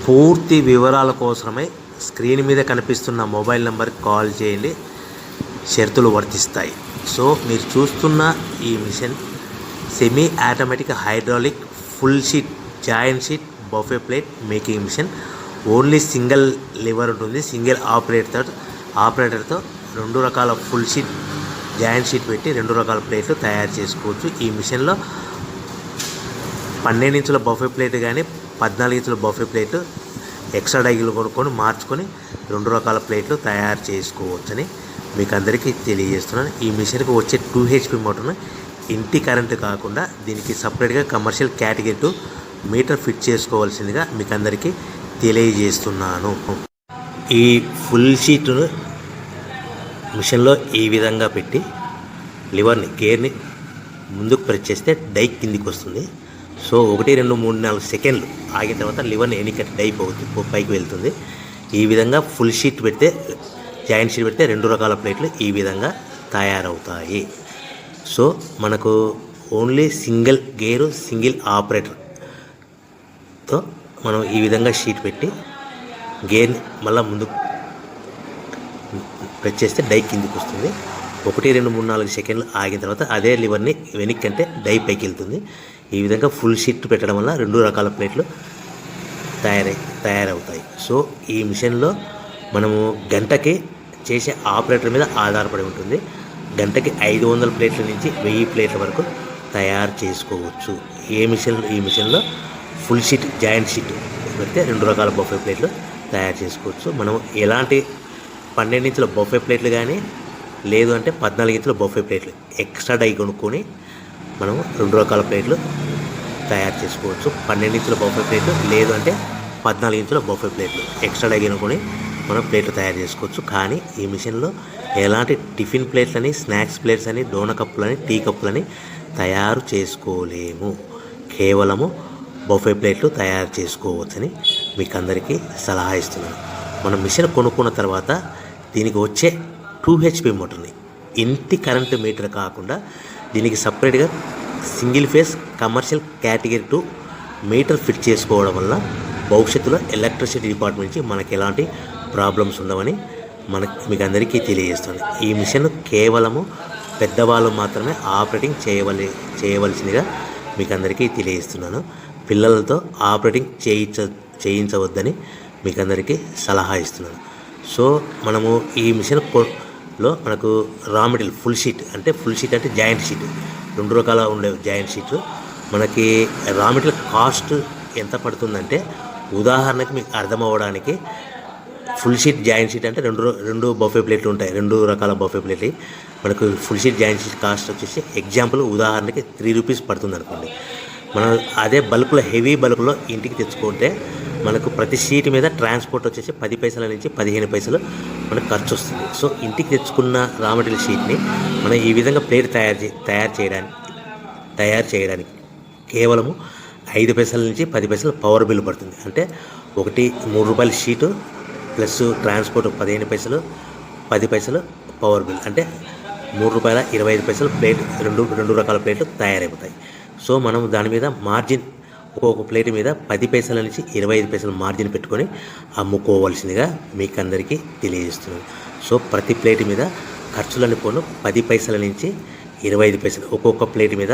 పూర్తి వివరాల కోసమై స్క్రీన్ మీద కనిపిస్తున్న మొబైల్ నెంబర్కి కాల్ చేయండి. షరతులు వర్తిస్తాయి. సో మీరు చూస్తున్న ఈ machine semi automatic hydraulic full sheet joint sheet buffet plate making machine. Only single lever ఉంటుంది. సింగిల్ ఆపరేటర్తో 2 రకాల ఫుల్ షీట్ జాయింట్ షీట్ పెట్టి 2 రకాల ప్లేట్లు తయారు చేసుకోవచ్చు. ఈ మిషన్లో 12 ఇంచుల బఫే ప్లేట్ కానీ 14 ఇంచుల బఫే ప్లేట్ ఎక్స్ట్రా డైలు కొనుక్కొని మార్చుకొని 2 రకాల ప్లేట్లు తయారు చేసుకోవచ్చని మీకు అందరికీ తెలియజేస్తున్నాను. ఈ మిషన్కి వచ్చే 2 HP మోటార్ను ఇంటి కరెంటు కాకుండా దీనికి సపరేట్గా కమర్షియల్ కేటగిరీ 2 మీటర్ ఫిట్ చేసుకోవాల్సిందిగా మీకు అందరికీ తెలియజేస్తున్నాను. ఈ ఫుల్ షీట్ను మిషన్లో ఈ విధంగా పెట్టి లివర్ని గేర్ని ముందుకు ప్రెస్ చేస్తే డై కిందికి వస్తుంది. సో 1 2 3 4 సెకండ్లు ఆగిన తర్వాత లివర్ని ఎన్నికట్టి డై పైకి వెళ్తుంది. ఈ విధంగా ఫుల్ షీట్ పెడితే జాయింట్ షీట్ పెడితే 2 రకాల ప్లేట్లు ఈ విధంగా తయారవుతాయి. సో మనకు ఓన్లీ సింగిల్ గేరు సింగిల్ ఆపరేటర్తో మనం ఈ విధంగా షీట్ పెట్టి గేర్ని మళ్ళీ ముందుకు ప్రెస్ చేస్తే డై కిందికి వస్తుంది. 1 2 3 4 సెకండ్లు ఆగిన తర్వాత అదే లివర్ని వెనక్కి అంటే డై పైకి వెళ్తుంది. ఈ విధంగా ఫుల్ షీట్ పెట్టడం వల్ల 2 రకాల ప్లేట్లు తయారవుతాయి. సో ఈ మిషన్లో మనము గంటకి చేసే ఆపరేటర్ మీద ఆధారపడి ఉంటుంది. గంటకి 500 ప్లేట్ల నుంచి 1000 ప్లేట్ల వరకు తయారు చేసుకోవచ్చు. ఈ మిషన్లో ఫుల్ షీట్ జాయింట్ షీట్ పెడితే 2 రకాల బఫే ప్లేట్లు తయారు చేసుకోవచ్చు. మనం ఎలాంటి 12 ఇంచుల బఫే ప్లేట్లు కానీ లేదు అంటే 14 ఇంచుల బఫే ప్లేట్లు ఎక్స్ట్రా డై కొనుక్కొని మనం 2 రకాల ప్లేట్లు తయారు చేసుకోవచ్చు. 12 ఇంచుల బఫే ప్లేట్లు లేదు అంటే 14 ఇంచుల బఫే ప్లేట్లు ఎక్స్ట్రా డై కొనుక్కొని మనం ప్లేట్లు తయారు చేసుకోవచ్చు. కానీ ఈ మిషన్లో ఎలాంటి టిఫిన్ ప్లేట్లని స్నాక్స్ ప్లేట్స్ అని డోనా కప్పులని టీ కప్పులని తయారు చేసుకోలేము. కేవలము బఫే ప్లేట్లు తయారు చేసుకోవచ్చని మీకు అందరికీ సలహా ఇస్తున్నాను. మనం మిషన్ కొనుక్కున్న తర్వాత దీనికి వచ్చే 2 HP మోటార్ని ఇంటి కరెంటు మీటర్ కాకుండా దీనికి సపరేట్గా single phase commercial category 2 metre fit చేసుకోవడం వల్ల భవిష్యత్తులో ఎలక్ట్రిసిటీ డిపార్ట్మెంట్ నుంచి మనకి ఎలాంటి ప్రాబ్లమ్స్ ఉండవని మీకు అందరికీ తెలియజేస్తుంది. ఈ మిషన్ కేవలము పెద్దవాళ్ళు మాత్రమే ఆపరేటింగ్ చేయవలసిందిగా మీకు అందరికీ తెలియజేస్తున్నాను. పిల్లలతో ఆపరేటింగ్ చేయించవద్దని మీకు అందరికీ సలహా ఇస్తున్నాను. సో మనము ఈ మిషన్లో మనకు రా మెటీరియల్ ఫుల్ షీట్ అంటే జాయింట్ షీట్ 2 రకాల ఉండే జాయింట్ షీట్లు మనకి రా మెటీరియల్ కాస్ట్ ఎంత పడుతుందంటే ఉదాహరణకి మీకు అర్థం అవ్వడానికి ఫుల్ షీట్ జాయింట్ షీట్ అంటే 2 బఫే ప్లేట్లు ఉంటాయి. 2 రకాల బఫే ప్లేట్లు మనకు full sheet joint sheet cost వచ్చేసి ఎగ్జాంపుల్ ఉదాహరణకి 3 రూపీస్ పడుతుంది అనుకోండి. మనం అదే బల్క్లో హెవీ బల్క్లో ఇంటికి తెచ్చుకుంటే మనకు ప్రతి షీట్ మీద ట్రాన్స్పోర్ట్ వచ్చేసి 10 పైసల నుంచి 15 పైసలు మనకు ఖర్చు వస్తుంది. సో ఇంటికి తెచ్చుకున్న రా మెటీరియల్ షీట్ని మనం ఈ విధంగా ప్లేట్ తయారు చేయడానికి కేవలము 5 పైసల నుంచి 10 పైసలు పవర్ బిల్ పడుతుంది. అంటే 3 రూపాయల షీటు ప్లస్ ట్రాన్స్పోర్ట్ 15 పైసలు 10 పైసలు పవర్ బిల్ అంటే 3 రూపాయల 25 పైసలు ప్లేట్ 2 రకాల ప్లేట్లు తయారైపోతాయి. సో మనం దాని మీద మార్జిన్ ఒక్కొక్క ప్లేట్ మీద 10 పైసల నుంచి 25 పైసలు మార్జిన్ పెట్టుకొని అమ్ముకోవాల్సిందిగా మీకు అందరికీ తెలియజేస్తున్నాను. సో ప్రతి ప్లేట్ మీద ఖర్చులని పోను 10 పైసల నుంచి 25 పైసలు ఒక్కొక్క ప్లేట్ మీద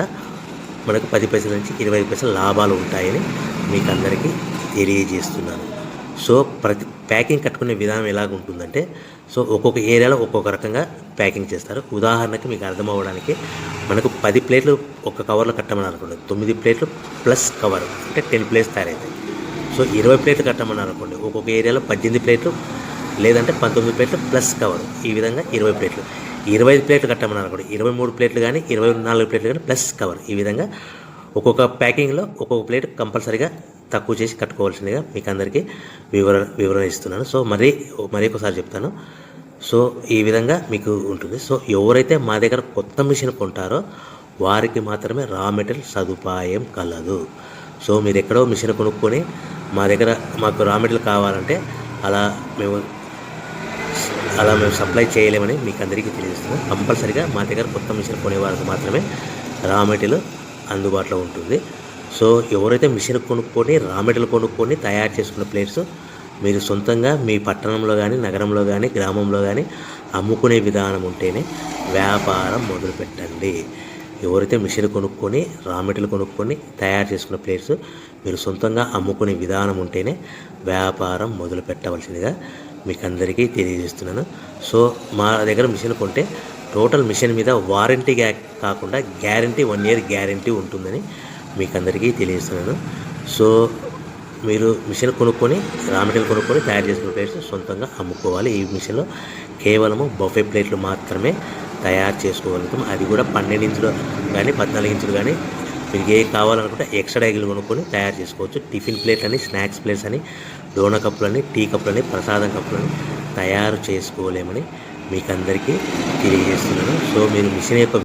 మనకు 10 పైసల నుంచి 25 పైసలు లాభాలు ఉంటాయని మీకు అందరికీ తెలియజేస్తున్నాను. సో ప్రతి ప్యాకింగ్ కట్టుకునే విధానం ఎలాగ ఉంటుందంటే సో ఒక్కొక్క ఏరియాలో ఒక్కొక్క రకంగా ప్యాకింగ్ చేస్తారు. ఉదాహరణకి మీకు అర్థం అవ్వడానికి మనకు 10 ప్లేట్లు ఒక కవర్లో కట్టమని అనుకోండి, 9 ప్లేట్లు ప్లస్ కవర్ అంటే 10 ప్లేట్స్ తయారవుతాయి. సో 20 ప్లేట్లు కట్టమని అనుకోండి, ఒక్కొక్క ఏరియాలో 18 ప్లేట్లు లేదంటే 19 ప్లేట్లు ప్లస్ కవర్ ఈ విధంగా 20 ప్లేట్లు. 25 ప్లేట్లు కట్టమని అనుకోండి, 23 ప్లేట్లు కానీ 24 ప్లేట్లు కానీ ప్లస్ కవర్ ఈ విధంగా ఒక్కొక్క ప్యాకింగ్లో ఒక్కొక్క ప్లేట్ కంపల్సరీగా తక్కువ చేసి కట్టుకోవాల్సిందిగా మీకు అందరికీ వివరణ ఇస్తున్నాను. సో మరీ ఒకసారి చెప్తాను. సో ఈ విధంగా మీకు ఉంటుంది. సో ఎవరైతే మా దగ్గర కొత్త మిషన్ కొంటారో వారికి మాత్రమే రా మెటీరియల్ సదుపాయం కలదు. సో మీరు ఎక్కడో మిషన్ కొనుక్కొని మాకు రా మెటీరియల్ కావాలంటే అలా మేము సప్లై చేయలేమని మీకు అందరికీ తెలియజేస్తున్నాం. కంపల్సరీగా మా దగ్గర కొత్త మిషన్ కొనే వారికి మాత్రమే రా మెటీరియల్ అందుబాటులో ఉంటుంది. సో ఎవరైతే మిషన్ కొనుక్కొని రా మెటీరియల్ కొనుక్కొని తయారు చేసుకున్న ప్లేట్స్ మీరు సొంతంగా మీ పట్టణంలో కానీ నగరంలో కానీ గ్రామంలో కానీ అమ్ముకునే విధానం ఉంటేనే వ్యాపారం మొదలుపెట్టండి. ఎవరైతే మిషన్ కొనుక్కొని రా మెటీరియల్ కొనుక్కొని తయారు చేసుకున్న ప్లేట్స్ మీరు సొంతంగా అమ్ముకునే విధానం ఉంటేనే వ్యాపారం మొదలు పెట్టవలసిందిగా మీకు అందరికీ తెలియజేస్తున్నాను. సో మా దగ్గర మిషన్ కొంటే టోటల్ మిషన్ మీద వారంటీ కాకుండా గ్యారంటీ 1 year గ్యారంటీ ఉంటుందని మీకు అందరికీ తెలియజేస్తున్నాను. సో మీరు మిషన్ కొనుక్కొని రా మెటీరియల్ కొనుక్కొని తయారు చేసుకున్న ప్లేట్స్ సొంతంగా అమ్ముకోవాలి. ఈ మిషన్లో కేవలము బఫే ప్లేట్లు మాత్రమే తయారు చేసుకోగలుగుతాం. అది కూడా 12 ఇంచులు కానీ 14 ఇంచులు కానీ మీకు ఏ కావాలనుకుంటే ఎక్స్ట్రా ఎగ్గులు కొనుక్కొని తయారు చేసుకోవచ్చు. టిఫిన్ ప్లేట్ అని, స్నాక్స్ ప్లేట్స్ అని, డోనా కప్పులని, టీ కప్పులని, ప్రసాదం కప్పులని తయారు చేసుకోలేమని మీకు అందరికీ తెలియజేస్తున్నాను. సో మీరు మిషన్ యొక్క